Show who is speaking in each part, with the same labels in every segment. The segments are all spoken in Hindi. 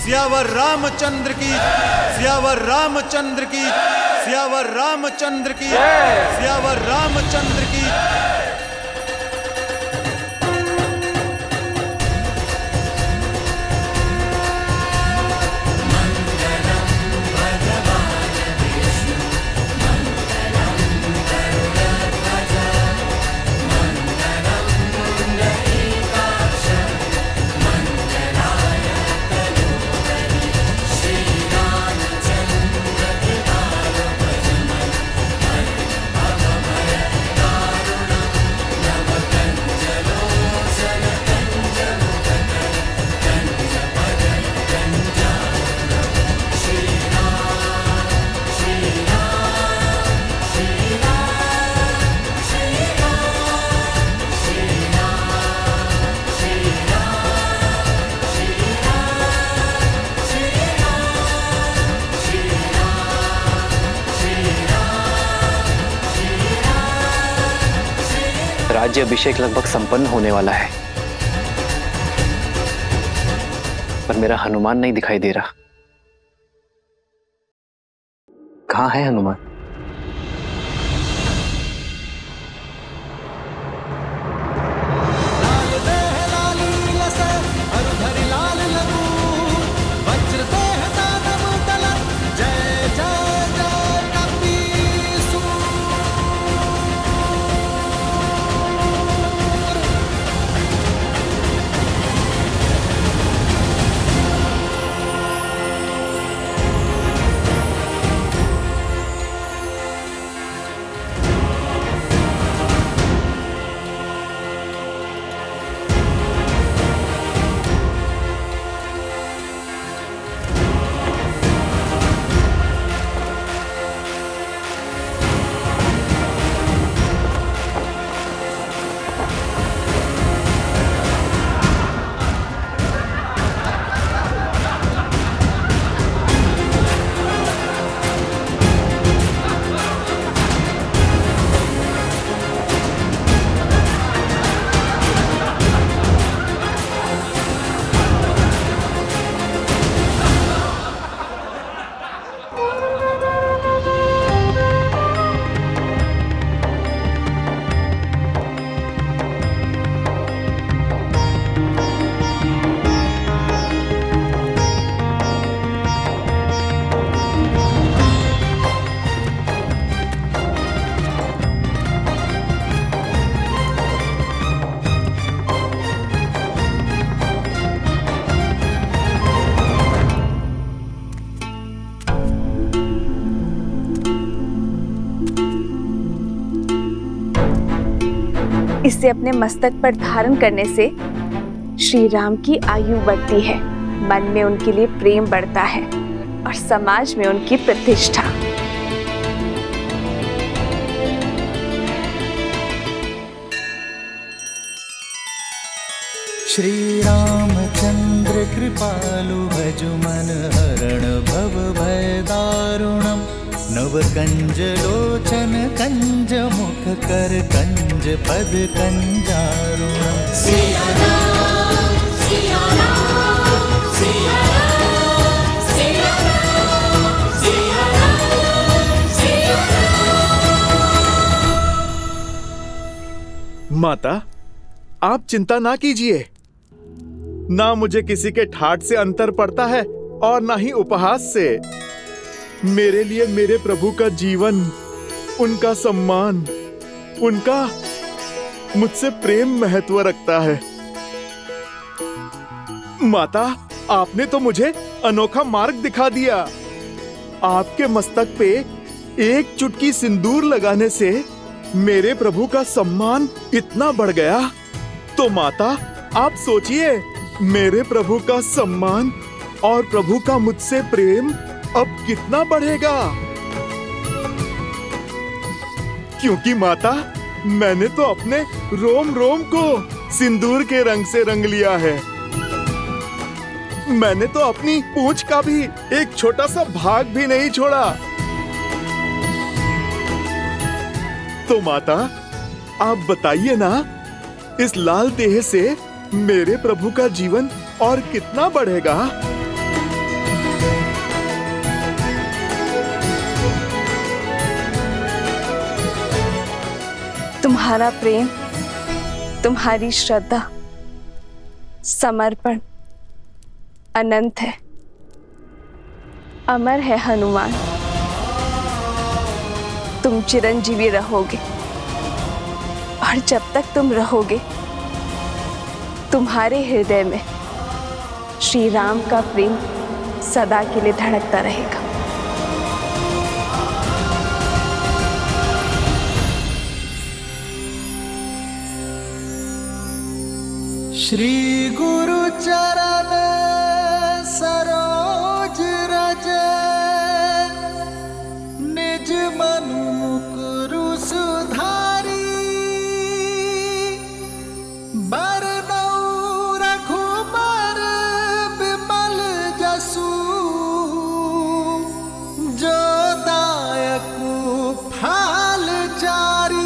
Speaker 1: सियावर रामचंद्र की, सियावर रामचंद्र की, सियावर रामचंद्र की, सियावर रामचंद्र की।
Speaker 2: राज्य अभिषेक लगभग संपन्न होने वाला है, पर मेरा हनुमान नहीं दिखाई दे रहा। कहाँ है हनुमान?
Speaker 3: इसे अपने मस्तक पर धारण करने से श्री राम की आयु बढ़ती है, मन में उनके लिए प्रेम बढ़ता है और समाज में उनकी प्रतिष्ठा।
Speaker 4: श्री रामचंद्र कृपालु भजु मन हरण भव भय दारुणम नव कंज लोचन कंज मुख कर कंज पद कंजारुणम।
Speaker 5: सिया राम, सिया राम, सिया राम, सिया राम, सिया राम, सिया राम।
Speaker 6: माता, आप चिंता ना कीजिए। ना मुझे किसी के ठाठ से अंतर पड़ता है और ना ही उपहास से। मेरे लिए मेरे प्रभु का जीवन, उनका सम्मान, उनका मुझसे प्रेम महत्व रखता है। माता, आपने तो मुझे अनोखा मार्ग दिखा दिया। आपके मस्तक पे एक चुटकी सिंदूर लगाने से मेरे प्रभु का सम्मान इतना बढ़ गया। तो माता, आप सोचिए, मेरे प्रभु का सम्मान और प्रभु का मुझसे प्रेम अब कितना बढ़ेगा। क्योंकि माता, मैंने तो अपने रोम रोम को सिंदूर के रंग से रंग लिया है। मैंने तो अपनी पूंछ का भी एक छोटा सा भाग भी नहीं छोड़ा। तो माता, आप बताइए ना, इस लाल देह से मेरे प्रभु का जीवन और कितना बढ़ेगा।
Speaker 3: तुम्हारा प्रेम, तुम्हारी श्रद्धा, समर्पण अनंत है, अमर है हनुमान। तुम चिरंजीवी रहोगे और जब तक तुम रहोगे तुम्हारे हृदय में श्री राम का प्रेम सदा के लिए धड़कता रहेगा।
Speaker 4: श्री गुरु चरण सरोज रज निज मनु मुकुरु सुधारी बरनौ रघुबर बिमल जसु जो दायकु फल चारी।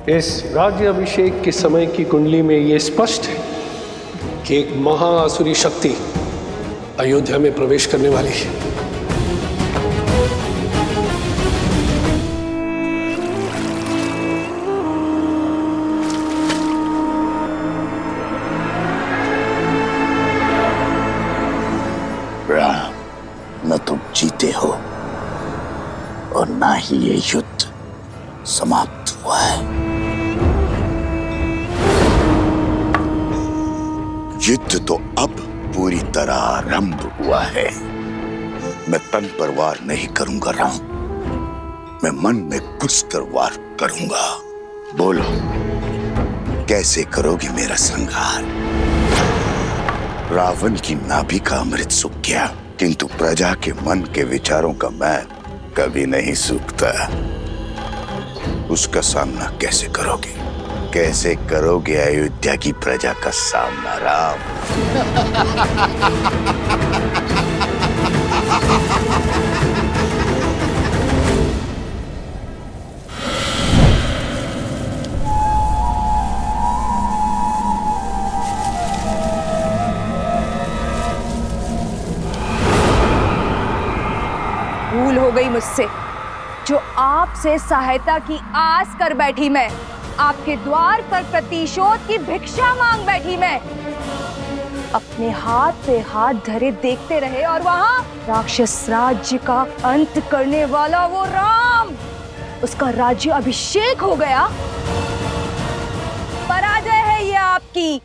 Speaker 7: इस राज्य अभिषेक के समय की कुंडली में यह स्पष्ट है कि एक महाआसुरी शक्ति अयोध्या में प्रवेश करने वाली है।
Speaker 8: राम, न तुम जीते हो और ना ही ये युद्ध समाप्त हुआ है। युद्ध तो अब पूरी तरह आरंभ हुआ है। मैं तन पर वार नहीं करूंगा राम, मैं मन में घुसकर वार करूंगा। बोलो, कैसे करोगे मेरा संहार? रावण की नाभि का अमृत सूख गया, किंतु प्रजा के मन के विचारों का मैल कभी नहीं सूखता। उसका सामना कैसे करोगे? कैसे करोगे अयोध्या की प्रजा का सामना राम?
Speaker 3: भूल हो गई मुझसे, जो आपसे सहायता की आस कर बैठी मैं, आपके द्वार पर प्रतिशोध की भिक्षा मांग बैठी मैं। अपने हाथ पे हाथ धरे देखते रहे और वहां राक्षस राज्य का अंत करने वाला वो राम, उसका राज्य अभिषेक हो गया। पराजय है ये आपकी।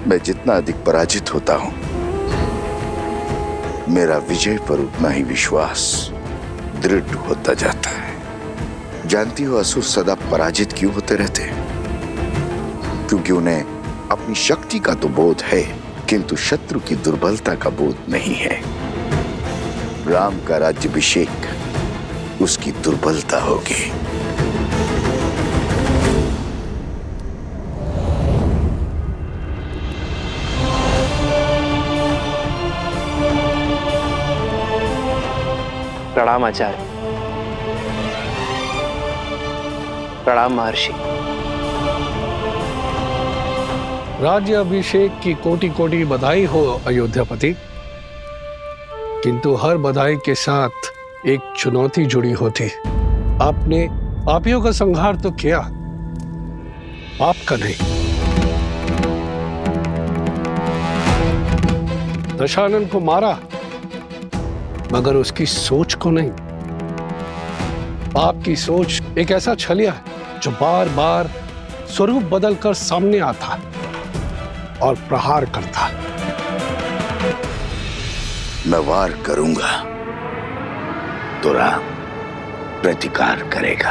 Speaker 8: मैं जितना अधिक पराजित होता हूं, मेरा विजय पर उतना ही विश्वास दृढ़ होता जाता है। जानती हो असुर सदा पराजित क्यों होते रहते हैं? क्योंकि उन्हें अपनी शक्ति का तो बोध है, किंतु शत्रु की दुर्बलता का बोध नहीं है। राम का राज्याभिषेक उसकी दुर्बलता होगी।
Speaker 2: प्रणाम आचार्य। प्रणाम महर्षि।
Speaker 7: राज्य अभिषेक की कोटि कोटि बधाई हो अयोध्यापति, किंतु हर बधाई के साथ एक चुनौती जुड़ी होती। आपने पापियों का संहार तो किया, पाप का नहीं। दशानन को मारा, मगर उसकी सोच को नहीं। आपकी सोच एक ऐसा छलिया है जो बार बार स्वरूप बदलकर सामने आता और प्रहार करता।
Speaker 8: मैं वार करूंगा तो राम, प्रतिकार करेगा।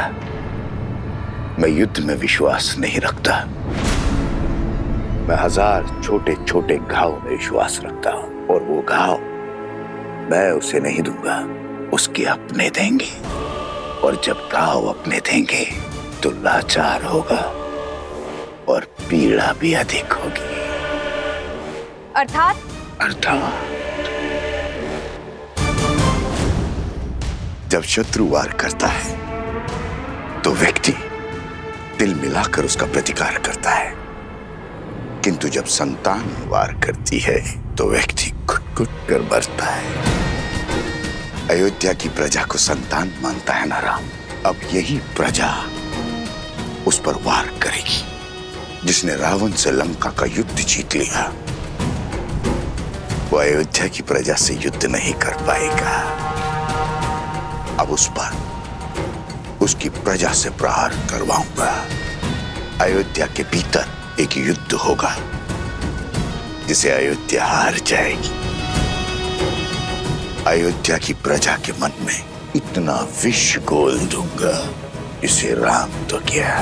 Speaker 8: मैं युद्ध में विश्वास नहीं रखता। मैं 1000 छोटे छोटे घाव में विश्वास रखता हूं, और वो घाव मैं उसे नहीं दूंगा, उसके अपने देंगे। और जब घाव अपने देंगे तो लाचार होगा और पीड़ा भी अधिक होगी।
Speaker 3: अर्थात
Speaker 8: जब शत्रु वार करता है तो व्यक्ति दिल मिलाकर उसका प्रतिकार करता है, किंतु जब संतान वार करती है तो व्यक्ति घुट-घुट कर मरता है। अयोध्या की प्रजा को संतान मानता है ना राम। अब यही प्रजा उस पर वार करेगी। जिसने रावण से लंका का युद्ध जीत लिया वो अयोध्या की प्रजा से युद्ध नहीं कर पाएगा। अब उस पर उसकी प्रजा से प्रहार करवाऊंगा। अयोध्या के भीतर एक युद्ध होगा जिसे अयोध्या हार जाएगी। अयोध्या की प्रजा के मन में इतना विष घोल दूंगा जिसे राम तो क्या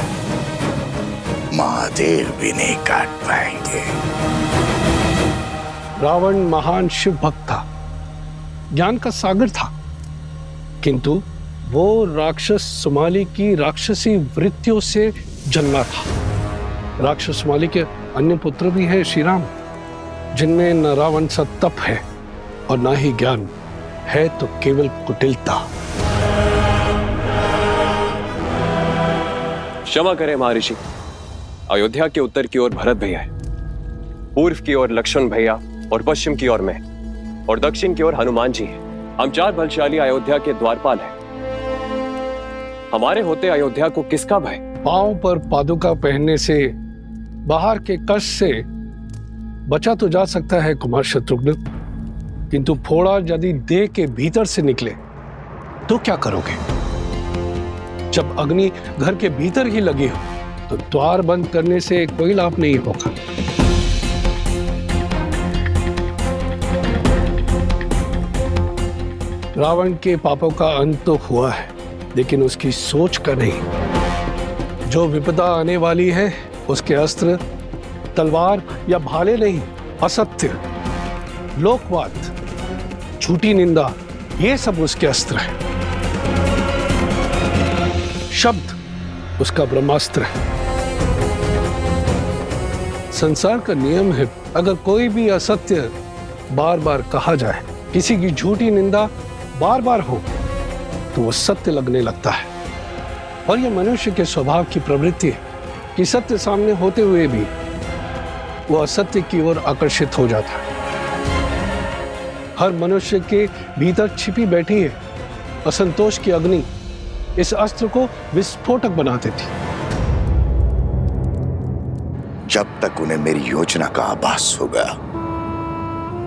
Speaker 8: महादेव भी नहीं काट पाएंगे।
Speaker 7: रावण महान शिव भक्त था, ज्ञान का सागर था, किंतु वो राक्षस सुमाली की राक्षसी वृत्तियों से जन्मा था। राक्षस सुमाली के अन्य पुत्र भी है श्री राम, जिनमें न रावण सा तप है और न ही ज्ञान है, तो केवल कुटिलता।
Speaker 9: क्षमा करें महर्षि, अयोध्या के उत्तर की ओर भरत भैया है, पूर्व की ओर लक्ष्मण भैया और पश्चिम की ओर मैं, और दक्षिण की ओर हनुमान जी हैं। हम 4 बलशाली अयोध्या के द्वारपाल हैं। हमारे होते अयोध्या को किसका भय?
Speaker 7: पांव पर पादुका पहनने से, बाहर के कष्ट से बचा तो जा सकता है कुमार शत्रुघ्न, किंतु फोड़ा यदि देह के भीतर से निकले तो क्या करोगे? जब अग्नि घर के भीतर ही लगी हो तो द्वार बंद करने से कोई लाभ नहीं होगा। रावण के पापों का अंत तो हुआ है, लेकिन उसकी सोच का नहीं। जो विपदा आने वाली है उसके अस्त्र तलवार या भाले नहीं, असत्य, लोकवाद, झूठी निंदा, ये सब उसके अस्त्र है। शब्द उसका ब्रह्मास्त्र है। संसार का नियम है, अगर कोई भी असत्य बार बार कहा जाए, किसी की झूठी निंदा बार बार हो, तो वो सत्य लगने लगता है। और यह मनुष्य के स्वभाव की प्रवृत्ति है कि सत्य सामने होते हुए भी वो असत्य की ओर आकर्षित हो जाता है। हर मनुष्य के भीतर छिपी बैठी है असंतोष की अग्नि, इस अस्त्र को विस्फोटक बना देती।
Speaker 8: जब तक उन्हें मेरी योजना का आभास होगा,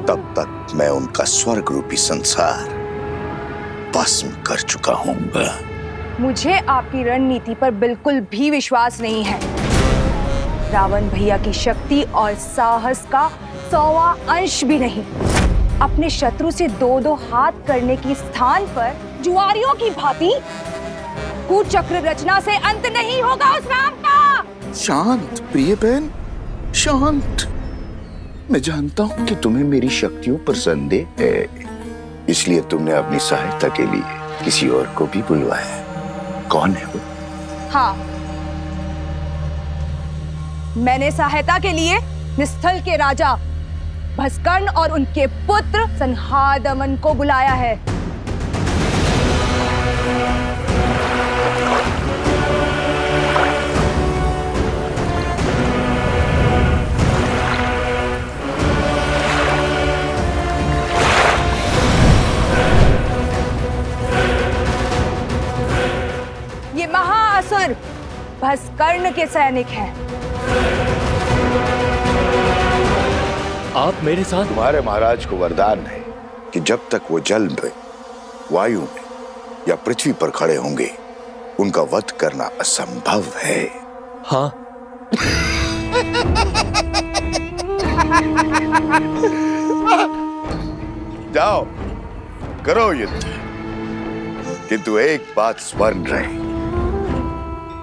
Speaker 8: तब तक मैं उनका स्वर्ग रूपी संसार भस्म कर चुका हूंगा।
Speaker 3: मुझे आपकी रणनीति पर बिल्कुल भी विश्वास नहीं है। रावण भैया की शक्ति और साहस का 100वां अंश भी नहीं। अपने शत्रु से 2-2 हाथ करने की स्थान पर जुआरियों की भांति कुचक्र रचना से अंत नहीं होगा उस राम का।
Speaker 8: शांत प्रिय बहन, शांत। मैं जानता हूं कि तुम्हें मेरी शक्तियों पर संदेह है, इसलिए तुमने अपनी सहायता के लिए किसी और को भी बुलवाया। कौन है वो?
Speaker 3: हाँ, मैंने सहायता के लिए निस्थल के राजा भस्कर्ण और उनके पुत्र संहादमन को बुलाया है। ये महाअसुर भस्कर्ण के सैनिक हैं।
Speaker 9: आप मेरे साथ?
Speaker 8: तुम्हारे महाराज को वरदान है कि जब तक वो जल में, वायु में या पृथ्वी पर खड़े होंगे, उनका वध करना असंभव है।
Speaker 9: हाँ।
Speaker 8: जाओ, करो युद्ध। किंतु एक बात स्मरण रहे,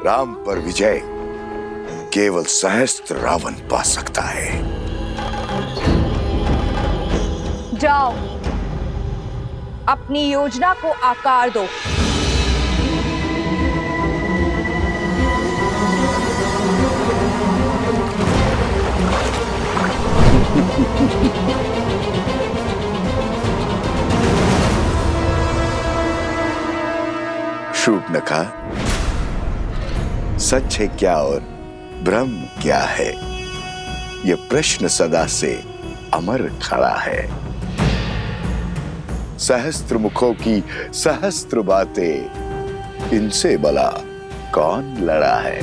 Speaker 8: राम पर विजय केवल सहस्त्र रावण पा सकता है।
Speaker 3: जाओ, अपनी योजना को आकार दो।
Speaker 8: शूर्पणखा, सच है क्या और ब्रह्म क्या है, यह प्रश्न सदा से अमर खड़ा है। सहस्त्र मुखों की सहस्त्र बातें, इनसे भला कौन लड़ा है।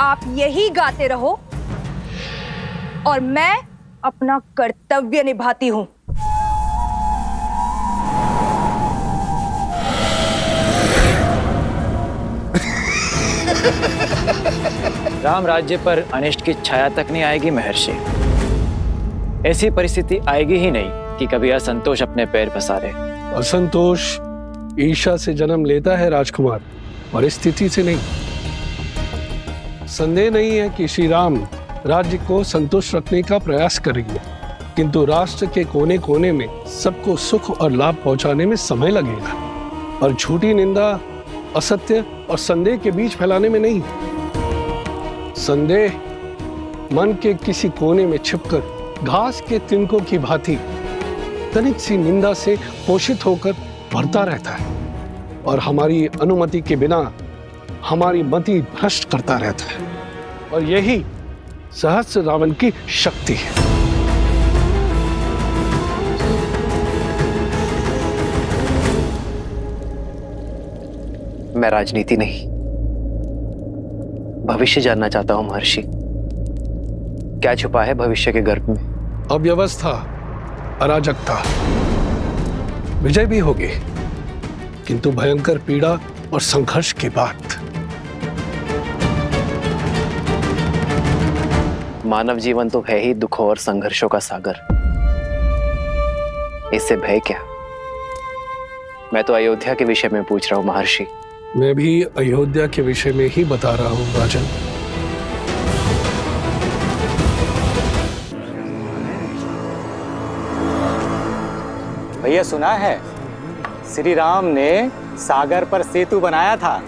Speaker 3: आप यही गाते रहो और मैं अपना कर्तव्य निभाती हूं।
Speaker 10: राम राज्य पर अनिष्ट की छाया तक नहीं आएगी महर्षि। ऐसी परिस्थिति आएगी ही नहीं कि कभी असंतोष अपने पैर पसारे।
Speaker 7: असंतोष ईर्ष्या से जन्म लेता है राजकुमार, और स्थिति से नहीं। संदेह नहीं है कि श्री राम राज्य को संतुष्ट रखने का प्रयास करेंगे, किंतु राष्ट्र के कोने कोने में सबको सुख और लाभ पहुंचाने में समय लगेगा, और झूठी निंदा, असत्य और संदेह के बीच फैलाने में नहीं। संदेह मन के किसी कोने में छिपकर घास के तिनकों की भांति तनिक सी निंदा से पोषित होकर बढ़ता रहता है, और हमारी अनुमति के बिना हमारी मति भ्रष्ट करता रहता है, और यही सहस्त्र रावण की शक्ति है।
Speaker 2: मैं राजनीति नहीं, भविष्य जानना चाहता हूं महर्षि। क्या छुपा है भविष्य के गर्भ में?
Speaker 7: अव्यवस्था, अराजकता, विजय भी होगी, किंतु भयंकर पीड़ा और संघर्ष के बाद।
Speaker 2: मानव जीवन तो है ही दुखों और संघर्षों का सागर, इससे भय क्या? मैं तो अयोध्या के विषय में पूछ रहा हूं महर्षि।
Speaker 7: मैं भी अयोध्या के विषय में ही बता रहा हूं राजन।
Speaker 10: भैया सुना है, श्री राम ने सागर पर सेतु बनाया था,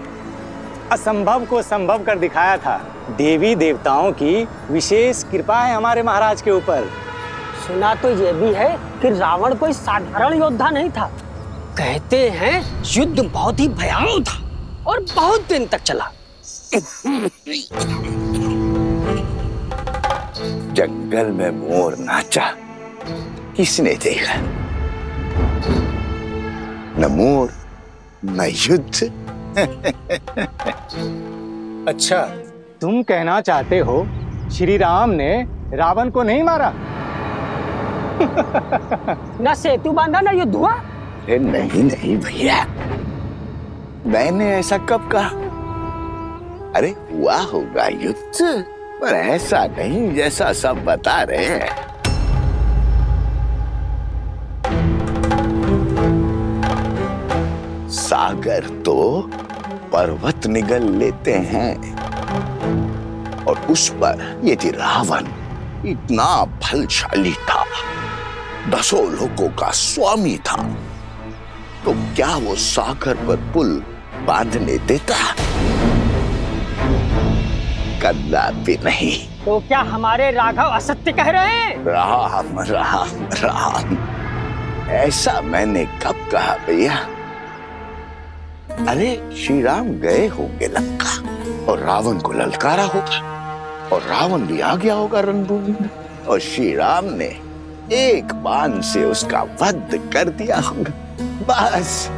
Speaker 10: असंभव को संभव कर दिखाया था। देवी देवताओं की विशेष कृपा है हमारे महाराज के ऊपर।
Speaker 11: सुना तो ये भी है कि रावण कोई साधारण योद्धा नहीं था। कहते हैं युद्ध बहुत ही भयावह था और बहुत दिन तक चला।
Speaker 8: जंगल में मोर नाचा, किसने देखा? न मोर न युद्ध।
Speaker 10: अच्छा, तुम कहना चाहते हो श्री राम ने रावण को नहीं मारा?
Speaker 11: न सेतु बांधा न युद्ध हुआ।
Speaker 8: नहीं नहीं भैया, मैंने ऐसा कब कहा? अरे हुआ होगा युद्ध, पर ऐसा नहीं जैसा सब बता रहे हैं। सागर तो पर्वत निगल लेते हैं, और उस पर यदि रावण इतना बलशाली था, 10 लोगों का स्वामी था, तो क्या वो सागर पर पुल बांधने देता? कदापि नहीं।
Speaker 11: तो क्या हमारे राघव असत्य कह रहे हैं?
Speaker 8: राम राम राम, ऐसा मैंने कब कहा भैया? अरे श्री राम गए होंगे लंका और रावण को ललकारा होगा, और रावण भी आ गया होगा रणभूमि में, और श्री राम ने एक बाण से उसका वध कर दिया होगा। बस।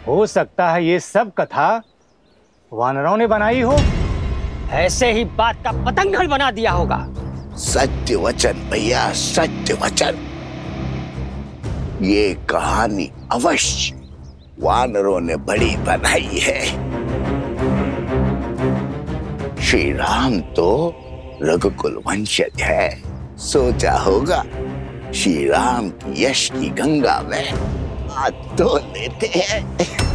Speaker 10: हो सकता है ये सब कथा वानरों ने बनाई हो।
Speaker 11: ऐसे ही बात का पतंगड़ बना दिया होगा।
Speaker 8: सत्य वचन भैया, सत्य वचन। ये कहानी अवश्य वानरों ने बड़ी बनाई है। श्री राम तो रघुकुल वंशज है, सोचा होगा श्री राम की यश की गंगा में हाथ धो लेते हैं।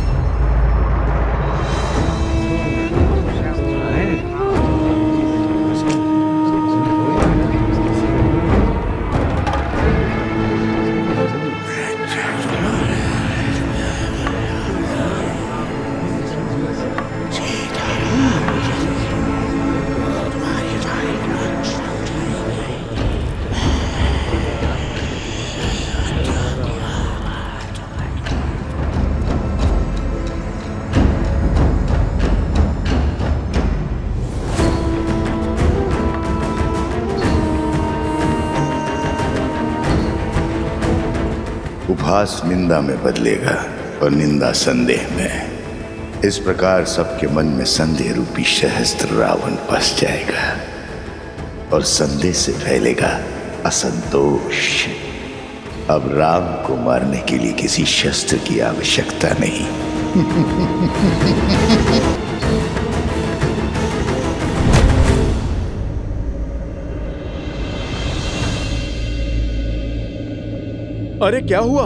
Speaker 8: उपहास निंदा में बदलेगा और निंदा संदेह में। इस प्रकार सबके मन में संदेह रूपी सहस्त्र रावण बस जाएगा और संदेह से फैलेगा असंतोष। अब राम को मारने के लिए किसी शस्त्र की आवश्यकता नहीं।
Speaker 6: अरे क्या हुआ?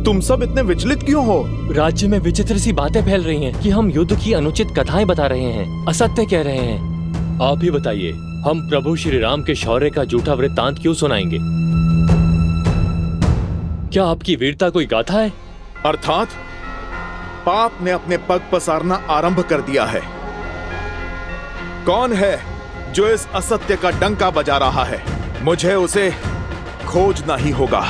Speaker 6: तुम सब इतने विचलित क्यों हो?
Speaker 12: राज्य में विचित्र सी बातें फैल रही हैं कि हम युद्ध की अनुचित कथाएं बता रहे हैं, असत्य कह रहे हैं। आप ही बताइए, हम प्रभु श्री राम के शौर्य का झूठा वृत्तांत क्यों सुनाएंगे? क्या आपकी वीरता कोई गाथा है?
Speaker 6: अर्थात पाप ने अपने पग पसारना आरंभ कर दिया है। कौन है जो इस असत्य का डंका बजा रहा है? मुझे उसे खोजना ही होगा।